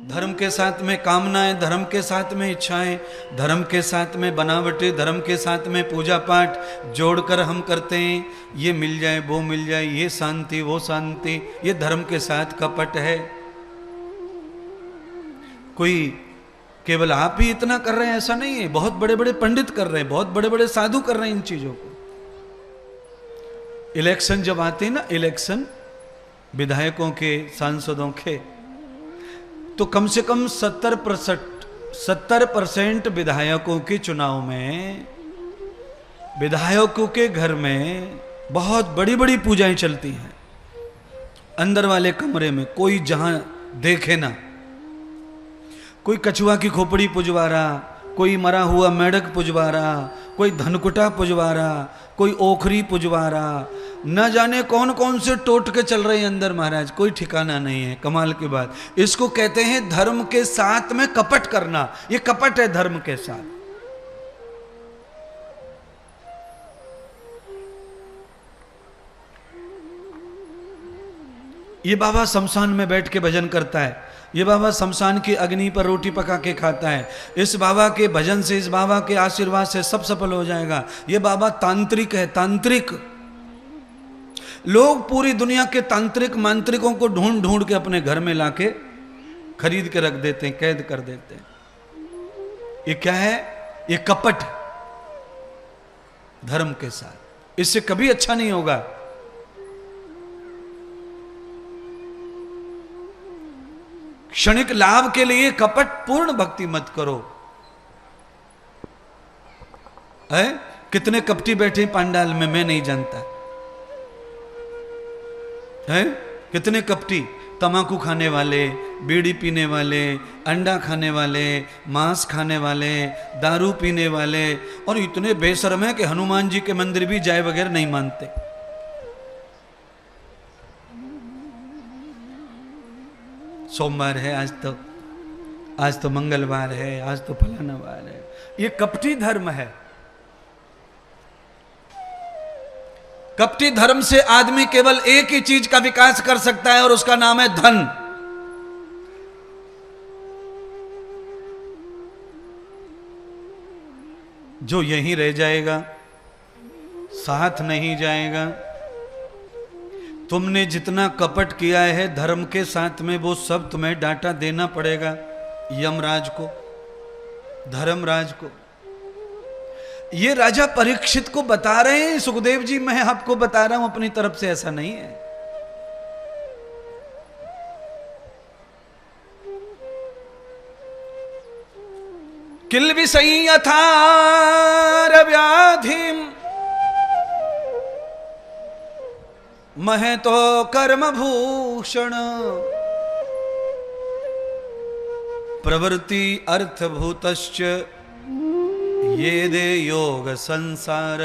धर्म के साथ में कामनाएं, धर्म के साथ में इच्छाएं, धर्म के साथ में बनावटें, धर्म के साथ में पूजा पाठ जोड़कर हम करते हैं। ये मिल जाए, वो मिल जाए, ये शांति, वो शांति, ये धर्म के साथ कपट है। कोई केवल आप ही इतना कर रहे हैं ऐसा नहीं है, बहुत बड़े बड़े पंडित कर रहे हैं, बहुत बड़े बड़े साधु कर रहे हैं इन चीजों को। इलेक्शन जब आते हैं ना, इलेक्शन विधायकों के, सांसदों के, तो कम से कम 70% विधायकों के चुनाव में विधायकों के घर में बहुत बड़ी बड़ी पूजाएं चलती हैं। अंदर वाले कमरे में कोई जहां देखे ना, कोई कछुआ की खोपड़ी पुजवा रहा, कोई मरा हुआ मेढक पुजवा रहा, कोई धनकुटा पुजवा रहा, कोई ओखरी पुजवा रहा, न जाने कौन कौन से टोटके चल रहे हैं अंदर महाराज, कोई ठिकाना नहीं है। कमाल की बात, इसको कहते हैं धर्म के साथ में कपट करना। ये कपट है धर्म के साथ। ये बाबा शमशान में बैठ के भजन करता है, ये बाबा शमशान की अग्नि पर रोटी पका के खाता है, इस बाबा के भजन से, इस बाबा के आशीर्वाद से सब सफल हो जाएगा। ये बाबा तांत्रिक है, तांत्रिक। लोग पूरी दुनिया के तांत्रिक मांत्रिकों को ढूंढ ढूंढ के अपने घर में लाके खरीद के रख देते हैं, कैद कर देते हैं। ये क्या है? ये कपट धर्म के साथ। इससे कभी अच्छा नहीं होगा। क्षणिक लाभ के लिए कपट पूर्ण भक्ति मत करो। है कितने कपटी बैठे पांडाल में, मैं नहीं जानता है। कितने कपटी, तमाकू खाने वाले, बीड़ी पीने वाले, अंडा खाने वाले, मांस खाने वाले, दारू पीने वाले, और इतने बेशर्म है कि हनुमान जी के मंदिर भी जाए बगैर नहीं मानते। सोमवार है आज तो मंगलवार है, आज तो फलाना वार है। ये कपटी धर्म है। कपटी धर्म से आदमी केवल एक ही चीज का विकास कर सकता है और उसका नाम है धन। जो यहीं रह जाएगा, साथ नहीं जाएगा। तुमने जितना कपट किया है धर्म के साथ में, वो सब तुम्हें डांटा देना पड़ेगा यमराज को, धर्मराज को। ये राजा परीक्षित को बता रहे हैं सुखदेव जी, मैं आपको बता रहा हूं अपनी तरफ से, ऐसा नहीं है। किल विषयी यथार व्याधिम महे तो कर्म भूषण प्रवृत्ति अर्थभूतश्च ये दे योग संसार।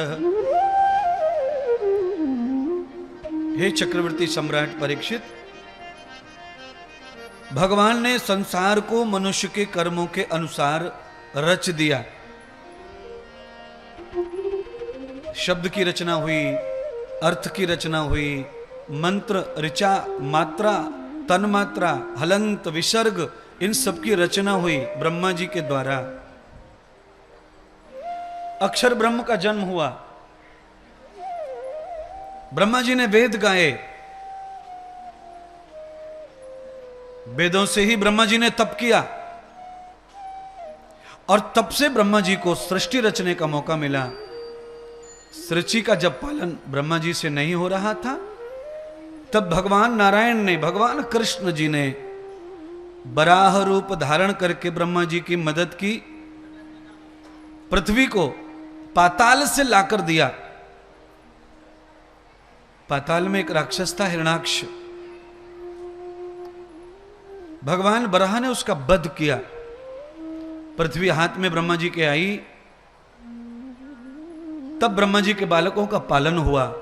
हे चक्रवर्ती सम्राट परीक्षित, भगवान ने संसार को मनुष्य के कर्मों के अनुसार रच दिया। शब्द की रचना हुई, अर्थ की रचना हुई, मंत्र, ऋचा, मात्रा, तन्मात्रा, हलंत, विसर्ग, इन सब की रचना हुई ब्रह्मा जी के द्वारा। अक्षर ब्रह्म का जन्म हुआ। ब्रह्मा जी ने वेद गाए, वेदों से ही ब्रह्मा जी ने तप किया, और तब से ब्रह्मा जी को सृष्टि रचने का मौका मिला। सृष्टि का जब पालन ब्रह्मा जी से नहीं हो रहा था, तब भगवान नारायण ने, भगवान कृष्ण जी ने बराह रूप धारण करके ब्रह्मा जी की मदद की। पृथ्वी को पाताल से लाकर दिया। पाताल में एक राक्षस था, हिरणाक्ष। भगवान बराह ने उसका वध किया। पृथ्वी हाथ में ब्रह्मा जी के आई, तब ब्रह्मा जी के बालकों का पालन हुआ।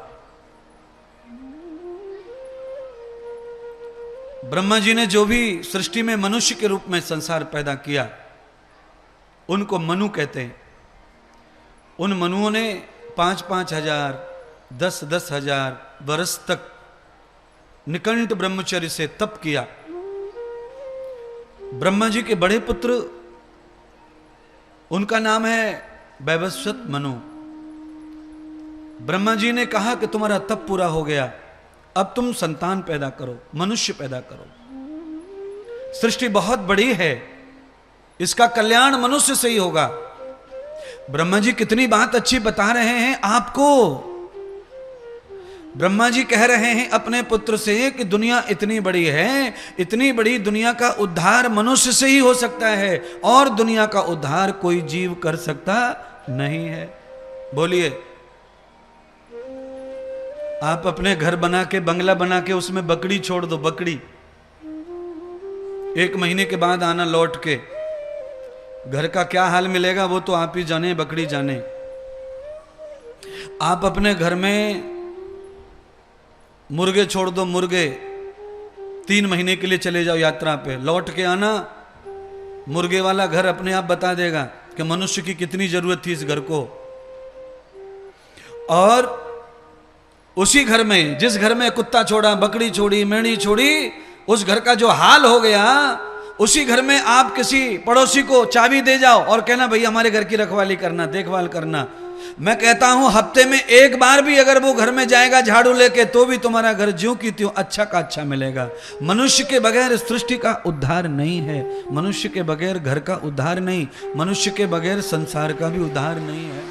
ब्रह्मा जी ने जो भी सृष्टि में मनुष्य के रूप में संसार पैदा किया, उनको मनु कहते हैं। उन मनुओं ने 5-5 हजार, 10-10 हजार वर्ष तक निकंठ ब्रह्मचर्य से तप किया। ब्रह्मा जी के बड़े पुत्र, उनका नाम है वैवस्वत मनु। ब्रह्मा जी ने कहा कि तुम्हारा तप पूरा हो गया, अब तुम संतान पैदा करो, मनुष्य पैदा करो। सृष्टि बहुत बड़ी है, इसका कल्याण मनुष्य से ही होगा। ब्रह्मा जी कितनी बात अच्छी बता रहे हैं आपको। ब्रह्मा जी कह रहे हैं अपने पुत्र से कि दुनिया इतनी बड़ी है, इतनी बड़ी दुनिया का उद्धार मनुष्य से ही हो सकता है, और दुनिया का उद्धार कोई जीव कर सकता नहीं है। बोलिए, आप अपने घर बना के, बंगला बना के उसमें बकरी छोड़ दो, बकरी 1 महीने के बाद आना लौट के, घर का क्या हाल मिलेगा वो तो आप ही जाने, बकरी जाने। आप अपने घर में मुर्गे छोड़ दो, मुर्गे 3 महीने के लिए चले जाओ यात्रा पे, लौट के आना, मुर्गे वाला घर अपने आप बता देगा कि मनुष्य की कितनी जरूरत थी इस घर को। और उसी घर में, जिस घर में कुत्ता छोड़ा, बकरी छोड़ी, मेढ़ी छोड़ी, उस घर का जो हाल हो गया, उसी घर में आप किसी पड़ोसी को चाबी दे जाओ और कहना भैया हमारे घर की रखवाली करना, देखभाल करना। मैं कहता हूं हफ्ते में 1 बार भी अगर वो घर में जाएगा झाड़ू लेके, तो भी तुम्हारा घर ज्यों की त्यों अच्छा का अच्छा मिलेगा। मनुष्य के बगैर सृष्टि का उद्धार नहीं है, मनुष्य के बगैर घर का उद्धार नहीं, मनुष्य के बगैर संसार का भी उद्धार नहीं है।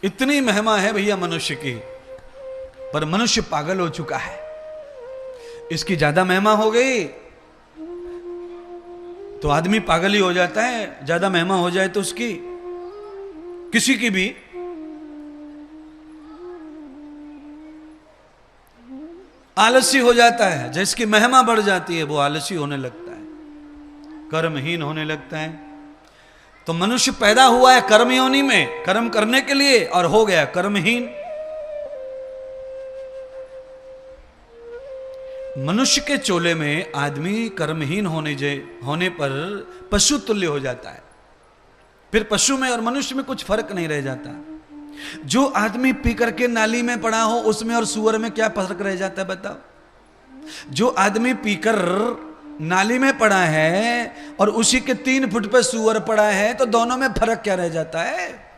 इतनी महिमा है भैया मनुष्य की, पर मनुष्य पागल हो चुका है। इसकी ज्यादा महिमा हो गई तो आदमी पागल ही हो जाता है। ज्यादा महिमा हो जाए तो उसकी, किसी की भी, आलसी हो जाता है। जिसकी महिमा बढ़ जाती है वो आलसी होने लगता है, कर्महीन होने लगता है। तो मनुष्य पैदा हुआ है कर्म योनि में, कर्म करने के लिए, और हो गया कर्महीन। मनुष्य के चोले में आदमी कर्महीन होने पर पशु तुल्य हो जाता है। फिर पशु में और मनुष्य में कुछ फर्क नहीं रह जाता। जो आदमी पी करके नाली में पड़ा हो, उसमें और सुअर में क्या फर्क रह जाता है बताओ? जो आदमी पीकर नाली में पड़ा है और उसी के 3 फुट पे सुअर पड़ा है, तो दोनों में फर्क क्या रह जाता है?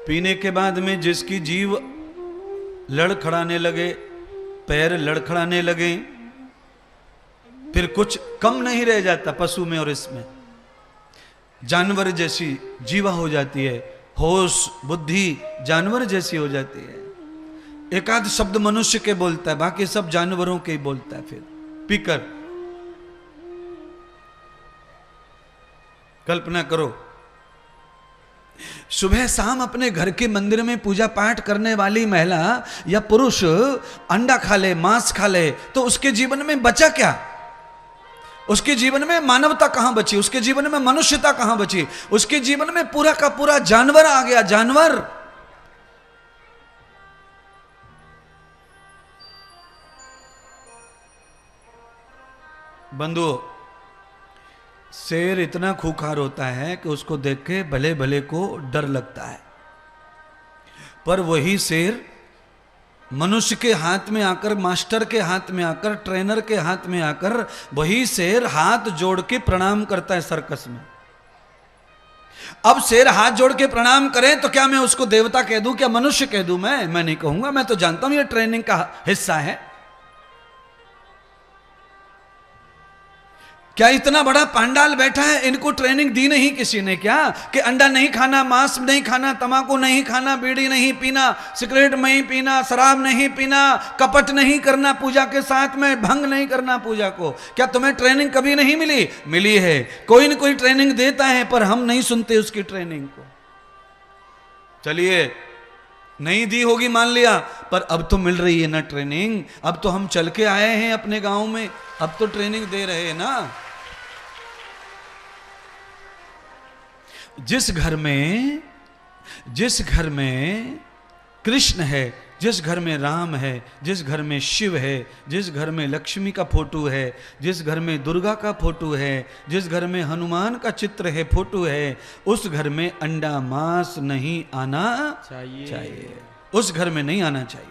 पीने के बाद में जिसकी जीव लड़खड़ाने लगे, पैर लड़खड़ाने लगे, फिर कुछ कम नहीं रह जाता पशु में और इसमें। जानवर जैसी जीवा हो जाती है, होश बुद्धि जानवर जैसी हो जाती है। एक आध शब्द मनुष्य के बोलता है, बाकी सब जानवरों के ही बोलता है। फिर पीकर कल्पना करो, सुबह शाम अपने घर के मंदिर में पूजा पाठ करने वाली महिला या पुरुष अंडा खा ले, मांस खा ले, तो उसके जीवन में बचा क्या? उसके जीवन में मानवता कहां बची? उसके जीवन में मनुष्यता कहां बची? उसके जीवन में पूरा का पूरा जानवर आ गया, जानवर। बंधुओं, शेर इतना खूंखार होता है कि उसको देख के भले भले को डर लगता है, पर वही शेर मनुष्य के हाथ में आकर, मास्टर के हाथ में आकर, ट्रेनर के हाथ में आकर, वही शेर हाथ जोड़ के प्रणाम करता है सर्कस में। अब शेर हाथ जोड़ के प्रणाम करें तो क्या मैं उसको देवता कह दूं, क्या मनुष्य कह दूं? मैं नहीं कहूंगा। मैं तो जानता हूं ये ट्रेनिंग का हिस्सा है। क्या इतना बड़ा पांडाल बैठा है, इनको ट्रेनिंग दी नहीं किसी ने क्या? कि अंडा नहीं खाना, मांस नहीं खाना, तंबाकू नहीं खाना, बीड़ी नहीं पीना, सिगरेट नहीं पीना, शराब नहीं पीना, कपट नहीं करना पूजा के साथ में, भंग नहीं करना पूजा को। क्या तुम्हें ट्रेनिंग कभी नहीं मिली? मिली है। कोई न कोई ट्रेनिंग देता है, पर हम नहीं सुनते उसकी ट्रेनिंग को। चलिए, नहीं दी होगी मान लिया, पर अब तो मिल रही है ना ट्रेनिंग। अब तो हम चल के आए हैं अपने गांव में, अब तो ट्रेनिंग दे रहे हैं ना। जिस घर में कृष्ण है, जिस घर में राम है, जिस घर में शिव है, जिस घर में लक्ष्मी का फोटो है, जिस घर में दुर्गा का फोटो है, जिस घर में हनुमान का चित्र है, फोटो है, उस घर में अंडा मांस नहीं आना चाहिए। उस घर में नहीं आना चाहिए।